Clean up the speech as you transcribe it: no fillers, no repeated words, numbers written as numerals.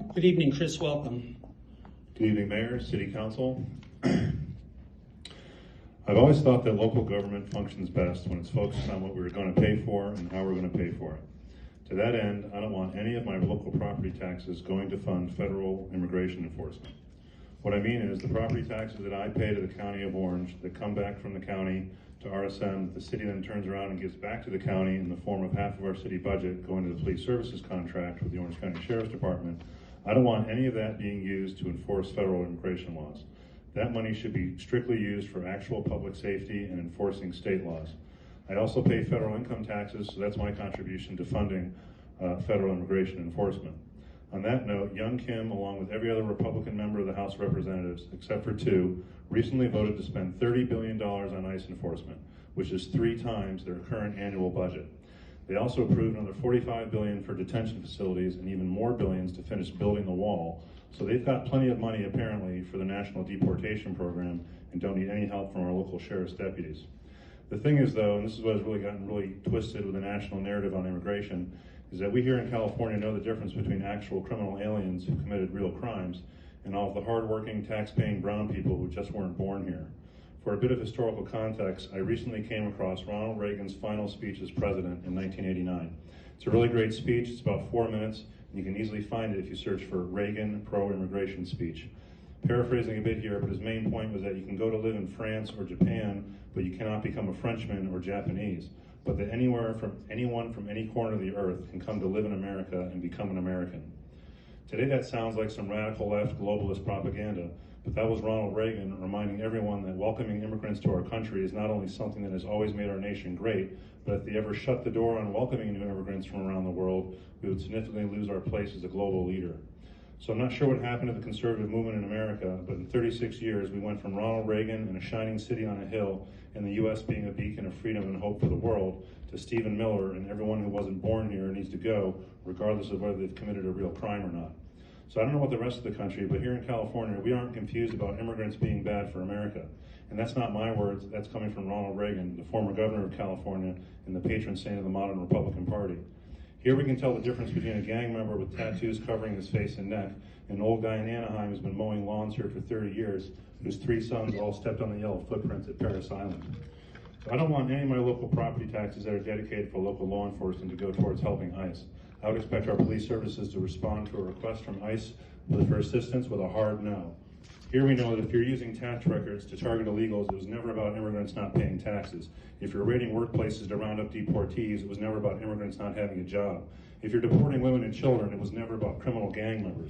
Good evening, Chris. Welcome. Good evening, Mayor, City Council. I've always thought that local government functions best when it's focused on what we're going to pay for and how we're going to pay for it. To that end, I don't want any of my local property taxes going to fund federal immigration enforcement. What I mean is the property taxes that I pay to the County of Orange that come back from the county to RSM, the city then turns around and gives back to the county in the form of half of our city budget going to the police services contract with the Orange County Sheriff's Department. I don't want any of that being used to enforce federal immigration laws. That money should be strictly used for actual public safety and enforcing state laws. I also pay federal income taxes, so that's my contribution to funding federal immigration enforcement. On that note, Young Kim, along with every other Republican member of the House of Representatives, except for two, recently voted to spend $30 billion on ICE enforcement, which is 3 times their current annual budget. They also approved another $45 billion for detention facilities and even more billions to finish building the wall. So they've got plenty of money, apparently, for the national deportation program and don't need any help from our local sheriff's deputies. The thing is, though, and this is what has really gotten really twisted with the national narrative on immigration, is that we here in California know the difference between actual criminal aliens who committed real crimes and all of the hardworking, tax-paying brown people who just weren't born here. For a bit of historical context, I recently came across Ronald Reagan's final speech as president in 1989. It's a really great speech. It's about 4 minutes, and you can easily find it if you search for Reagan pro-immigration speech. Paraphrasing a bit here, but his main point was that you can go to live in France or Japan, but you cannot become a Frenchman or Japanese, but that anyone from any corner of the earth can come to live in America and become an American. Today that sounds like some radical left globalist propaganda, but that was Ronald Reagan reminding everyone that welcoming immigrants to our country is not only something that has always made our nation great, but if they ever shut the door on welcoming new immigrants from around the world, we would significantly lose our place as a global leader. So I'm not sure what happened to the conservative movement in America, but in 36 years we went from Ronald Reagan and a shining city on a hill and the U.S. being a beacon of freedom and hope for the world to Stephen Miller and everyone who wasn't born here needs to go, regardless of whether they've committed a real crime or not. So I don't know what the rest of the country, but here in California, we aren't confused about immigrants being bad for America. And that's not my words, that's coming from Ronald Reagan, the former governor of California and the patron saint of the modern Republican Party. Here we can tell the difference between a gang member with tattoos covering his face and neck and an old guy in Anaheim who's been mowing lawns here for 30 years, whose 3 sons all stepped on the yellow footprints at Paris Island. So I don't want any of my local property taxes that are dedicated for local law enforcement to go towards helping ICE. I would expect our police services to respond to a request from ICE for assistance with a hard no. Here we know that if you're using tax records to target illegals, it was never about immigrants not paying taxes. If you're raiding workplaces to round up deportees, it was never about immigrants not having a job. If you're deporting women and children, it was never about criminal gang members.